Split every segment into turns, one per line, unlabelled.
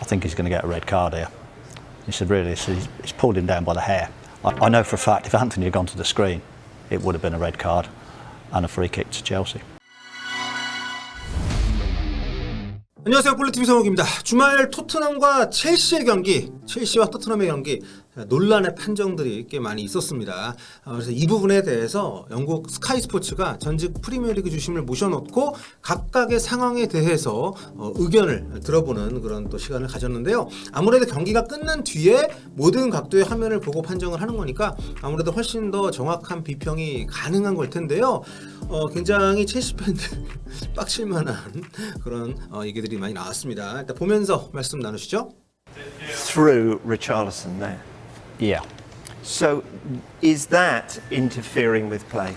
think he's going to get a red card here. He said, really, he's pulled him down by the hair. I know for a fact if Anthony had gone to the screen, it would have been a red card and a free kick to Chelsea.
안녕하세요, 볼리TV 성욱입니다. 주말 토트넘과 첼시의 경기, 첼시와 토트넘의 경기, 논란의 판정들이 꽤 많이 있었습니다. 그래서 이 부분에 대해서 영국 스카이 스포츠가 전직 프리미어리그 주심을 모셔놓고 각각의 상황에 대해서 의견을 들어보는 그런 또 시간을 가졌는데요. 아무래도 경기가 끝난 뒤에 모든 각도의 화면을 보고 판정을 하는 거니까 아무래도 훨씬 더 정확한 비평이 가능한 걸 텐데요. 굉장히 첼시 팬들 빡칠만한 그런 얘기들이 많이 나왔습니다. 일단 보면서 말씀 나누시죠.
Through Richarlison there.
Yeah.
So is that interfering with play?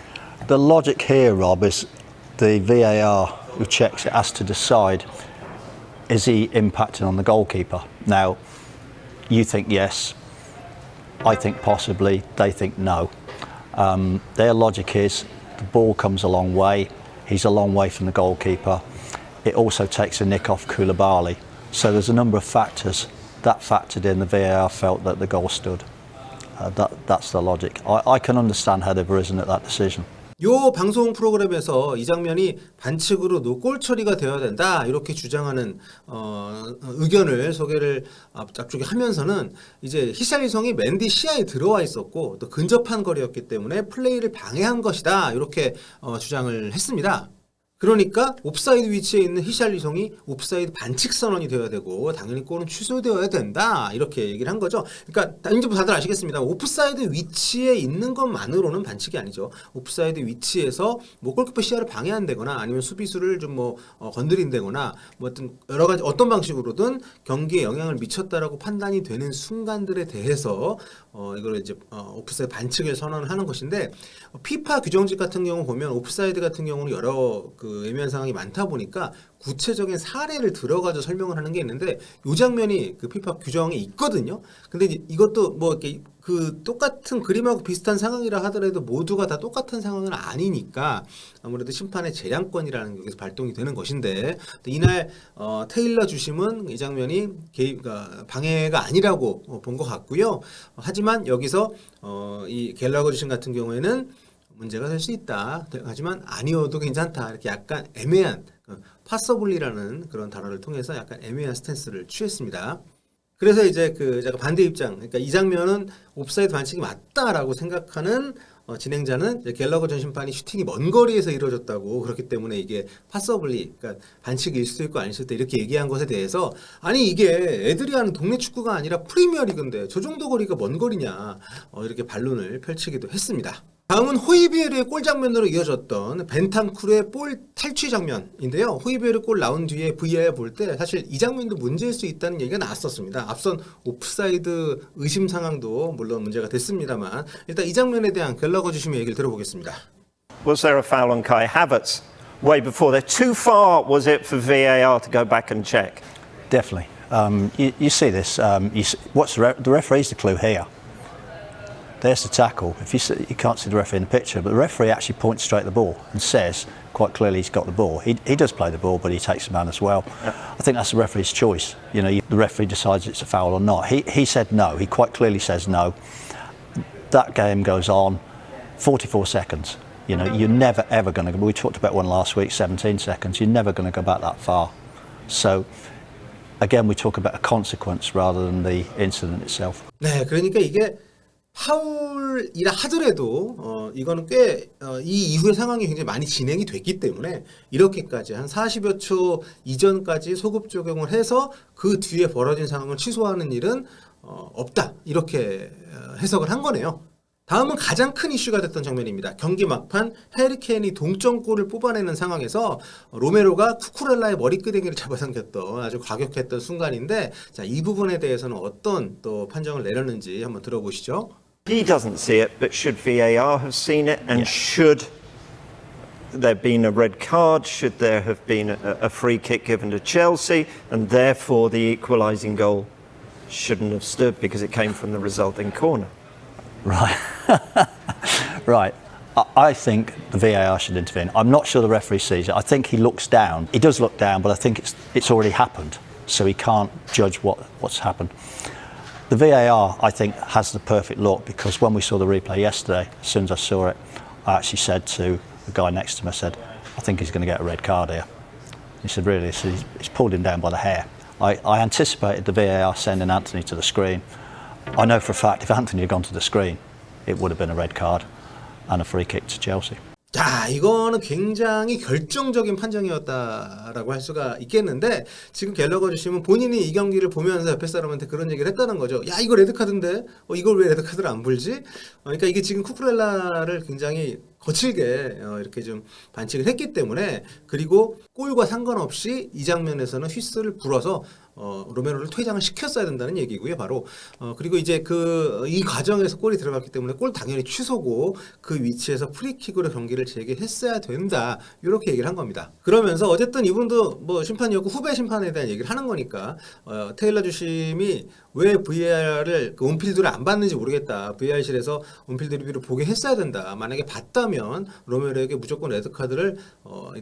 The logic here, Rob, is the VAR who checks it has to decide, is he impacting on the goalkeeper? Now, you think yes, I think possibly, they think no. Their logic is the ball comes a long way, he's a long way from the goalkeeper. It also takes a nick off Koulibaly. So there's a number of factors that factored in. The VAR felt that the goal stood. That's the logic. I can understand how they've risen at that decision.
요 방송 프로그램에서 이 장면이 반칙으로 노골 처리가 되어야 된다 이렇게 주장하는 의견을 소개를 앞쪽에 하면서는 이제 히샬리송이 맨디 시야에 들어와 있었고 또 근접한 거리였기 때문에 플레이를 방해한 것이다 이렇게 주장을 했습니다. 그러니까 옵사이드 위치에 있는 히샬리송이 옵사이드 반칙 선언이 되어야 되고 당연히 골은 취소되어야 된다 이렇게 얘기를 한 거죠. 그러니까 이제 다들 아시겠습니다. 옵사이드 위치에 있는 것만으로는 반칙이 아니죠. 옵사이드 위치에서 뭐 골키퍼 시야를 방해한다거나 아니면 수비수를 좀 뭐 건드린다거나 뭐 어떤 여러 가지 어떤 방식으로든 경기에 영향을 미쳤다라고 판단이 되는 순간들에 대해서 이걸 이제 옵사이드 반칙을 선언하는 것인데 피파 규정집 같은 경우 보면 옵사이드 같은 경우는 여러 애매한 상황이 많다 보니까 구체적인 사례를 들어가지고 설명을 하는 게 있는데 이 장면이 그 피파 규정에 있거든요. 근데 이것도 뭐 이렇게 그 똑같은 그림하고 비슷한 상황이라 하더라도 모두가 다 똑같은 상황은 아니니까 아무래도 심판의 재량권이라는 게 여기서 발동이 되는 것인데 이날 테일러 주심은 이 장면이 방해가 아니라고 본 것 같고요. 하지만 여기서 이 갤러거 주심 같은 경우에는 문제가 될 수 있다. 하지만 아니어도 괜찮다. 이렇게 약간 애매한 파서블리라는 그런 단어를 통해서 약간 애매한 스탠스를 취했습니다. 그래서 이제 제가 반대 입장, 그러니까 이 장면은 옵사이드 반칙이 맞다라고 생각하는 진행자는 갤러거 전 심판이 슈팅이 먼 거리에서 이루어졌다고 그렇기 때문에 이게 파서블리, 그러니까 반칙일 수도 있고 아닐 수도 있고 이렇게 얘기한 것에 대해서 아니 이게 애들이 하는 동네 축구가 아니라 프리미어리그인데 저 정도 거리가 먼 거리냐 이렇게 반론을 펼치기도 했습니다. 다음은 호이비에르의 골 장면으로 이어졌던 벤탄쿠르의 볼 탈취 장면인데요. 호이비에르 골 나온 뒤에 VAR 볼 때 사실 이 장면도 문제일 수 있다는 얘기가 나왔었습니다. 앞선 옵사이드 의심 상황도 물론 문제가 됐습니다만 일단 이 장면에 대한 갤러거 주심의 얘기를 들어보겠습니다.
Was there a foul on Kai Havertz way before there? Too far was it for VAR to go back and check?
Definitely. You see this. The referee's the clue here. There's the tackle. If you can't see the referee in the picture, but the referee actually points straight at the ball and says quite clearly he's got the ball. He does play the ball, but he takes the man as well. Yeah. I think that's the referee's choice. You know, the referee decides it's a foul or not. He said no. He quite clearly says no. That game goes on 44 seconds. You know, you're never ever going to. We talked about one last week, 17 seconds. You're never going to go back that far. So. Again, we talk about a consequence rather than the incident itself.
네, 그러니까 이게 파울이라 하더라도 이거는 꽤 이 이후의 상황이 굉장히 많이 진행이 됐기 때문에 이렇게까지 한 40여 초 이전까지 소급 적용을 해서 그 뒤에 벌어진 상황을 취소하는 일은 없다 이렇게 해석을 한 거네요. 다음은 가장 큰 이슈가 됐던 장면입니다. 경기 막판 해리 케인이 동점골을 뽑아내는 상황에서 로메로가 쿠쿠렐라의 머리끄댕이를 잡아당겼던 아주 과격했던 순간인데 자, 이 부분에 대해서는 어떤 또 판정을 내렸는지 한번 들어보시죠.
He doesn't see it, but should VAR have seen it? And should there have been a red card? Should there have been a free kick given to Chelsea? And therefore the equalising goal shouldn't have stood because it came from the resulting corner.
Right. Right. I think the VAR should intervene. I'm not sure the referee sees it. I think he looks down. He does look down, but I think it's already happened. so he can't judge what's happened. The VAR, I think, has the perfect look, because when we saw the replay yesterday, as soon as I saw it, I actually said to the guy next to him, I said, I think he's going to get a red card here. He said, really? So he's pulled him down by the hair. I anticipated the VAR sending Anthony to the screen. I know for a fact if Anthony had gone to the screen, it would have been a red card and a free kick to Chelsea.
자, 이거는 굉장히 결정적인 판정이었다라고 할 수가 있겠는데, 지금 갤러거 주시면 본인이 이 경기를 보면서 옆에 사람한테 그런 얘기를 했다는 거죠. 야, 이거 레드카드인데? 이걸 왜 레드카드를 안 불지? 그러니까 이게 지금 쿠쿠렐라를 굉장히 거칠게 이렇게 좀 반칙을 했기 때문에, 그리고 골과 상관없이 이 장면에서는 휘슬을 불어서 로메로를 퇴장을 시켰어야 된다는 얘기고요. 바로 그리고 이제 이 과정에서 골이 들어갔기 때문에 골 당연히 취소고, 그 위치에서 프리킥으로 경기를 재개했어야 된다, 이렇게 얘기를 한 겁니다. 그러면서 어쨌든 이분도 뭐 심판이었고 후배 심판에 대한 얘기를 하는 거니까, 테일러 주심이 왜 VAR을 온필드를 안 봤는지 모르겠다, VAR실에서 온필드 리뷰를 보게 했어야 된다, 만약에 봤다면 로메로에게 무조건 레드카드를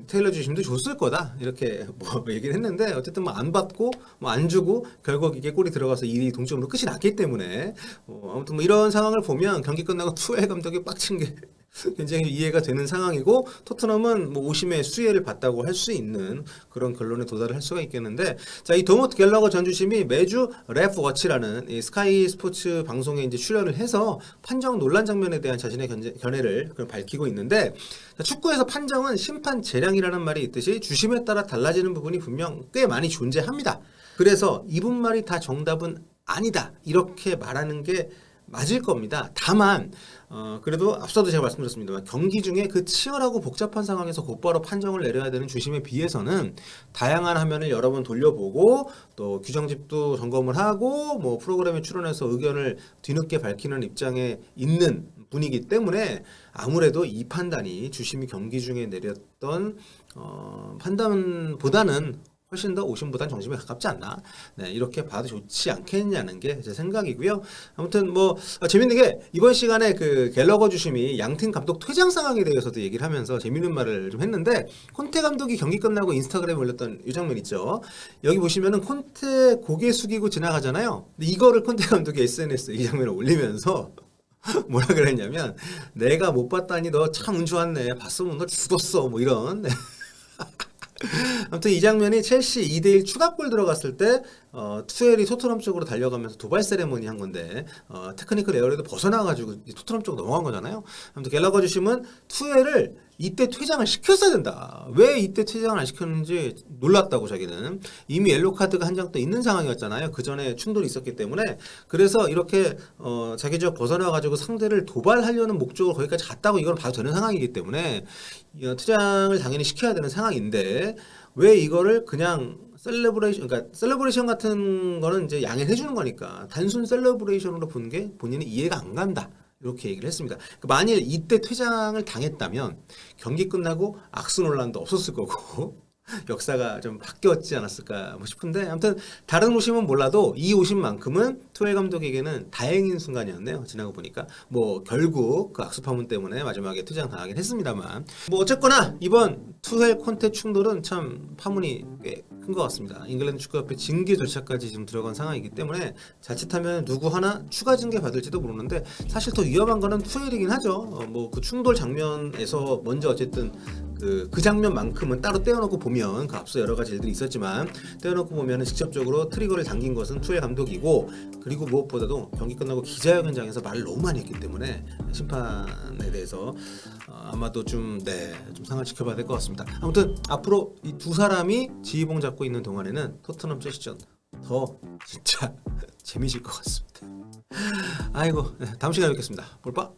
테일러 주심도 줬을 거다, 이렇게 뭐 얘기를 했는데, 어쨌든 뭐 안 받고 뭐 안 주고 결국 이게 골이 들어가서 2대2 동점으로 끝이 났기 때문에, 아무튼 뭐 이런 상황을 보면 경기 끝나고 투엘 감독이 빡친 게 굉장히 이해가 되는 상황이고, 토트넘은 뭐 오심의 수혜를 봤다고 할 수 있는 그런 결론에 도달을 할 수가 있겠는데, 자, 이 더모트 갤러거 전 주심이 매주 레프 워치라는 이 스카이 스포츠 방송에 이제 출연을 해서 판정 논란 장면에 대한 자신의 견해를 밝히고 있는데, 자, 축구에서 판정은 심판 재량이라는 말이 있듯이 주심에 따라 달라지는 부분이 분명 꽤 많이 존재합니다. 그래서 이분 말이 다 정답은 아니다, 이렇게 말하는 게 맞을 겁니다. 다만 그래도 앞서도 제가 말씀드렸습니다만, 경기 중에 그 치열하고 복잡한 상황에서 곧바로 판정을 내려야 되는 주심에 비해서는 다양한 화면을 여러 번 돌려보고, 또 규정집도 점검을 하고, 뭐 프로그램에 출연해서 의견을 뒤늦게 밝히는 입장에 있는 분이기 때문에, 아무래도 이 판단이 주심이 경기 중에 내렸던 판단보다는 훨씬 더 오심보단 정심에 가깝지 않나, 네, 이렇게 봐도 좋지 않겠냐는 게 제 생각이고요. 아무튼 뭐 재밌는 게, 이번 시간에 그 갤러거 주심이 양팀 감독 퇴장 상황에 대해서도 얘기를 하면서 재밌는 말을 좀 했는데, 콘테 감독이 경기 끝나고 인스타그램에 올렸던 이 장면 있죠. 여기 보시면은 콘테 고개 숙이고 지나가잖아요. 근데 이거를 콘테 감독이 SNS에 이 장면을 올리면서 뭐라 그랬냐면, 내가 못 봤다니 너 참 운 좋았네, 봤으면 너 죽었어, 뭐 이런. 아무튼 이 장면이 첼시 2대1 추가골 들어갔을 때 투엘이 토트넘 쪽으로 달려가면서 도발 세레모니 한 건데, 테크니컬 에어에도 벗어나가지고 토트넘 쪽으로 넘어간 거잖아요. 아무튼 갤러거 주심은 투엘을 이때 퇴장을 시켰어야 된다, 왜 이때 퇴장을 안 시켰는지 놀랐다고, 자기는 이미 옐로 카드가 한 장 또 있는 상황이었잖아요. 그 전에 충돌이 있었기 때문에. 그래서 이렇게 자기 지역 벗어나가지고 상대를 도발하려는 목적으로 거기까지 갔다고 이건 봐도 되는 상황이기 때문에 퇴장을 당연히 시켜야 되는 상황인데, 왜 이거를 그냥 그러니까 셀레브레이션 같은 거는 이제 양해해 주는 거니까 단순 셀레브레이션으로 본 게 본인은 이해가 안 간다, 이렇게 얘기를 했습니다. 만일 이때 퇴장을 당했다면 경기 끝나고 악수 논란도 없었을 거고 역사가 좀 바뀌었지 않았을까 싶은데, 아무튼 다른 오심은 몰라도 이 오심만큼은 투엘 감독에게는 다행인 순간이었네요. 지나고 보니까 뭐 결국 그 악수 파문 때문에 마지막에 퇴장 당하긴 했습니다만, 뭐 어쨌거나 이번 투엘 콘테 충돌은 참 파문이 꽤 큰 것 같습니다. 잉글랜드 축구협회 징계 절차까지 지금 들어간 상황이기 때문에 자칫하면 누구 하나 추가 징계 받을지도 모르는데, 사실 더 위험한 거는 투엘이긴 하죠. 뭐 그 충돌 장면에서 먼저 어쨌든 그 장면만큼은 따로 떼어놓고 보면, 그 앞서 여러 가지 일들이 있었지만 떼어놓고 보면은 직접적으로 트리거를 당긴 것은 투엘 감독이고, 그리고 무엇보다도 경기 끝나고 기자회견장에서 말을 너무 많이 했기 때문에 심판에 대해서 아마도 좀 상을 지켜봐야 될 것 같습니다. 아무튼 앞으로 이 두 사람이 지휘봉 잡고 있는 동안에는 토트넘 첼시전 더 진짜 재미질 것 같습니다. 아이고, 다음 시간에 뵙겠습니다. 볼빠.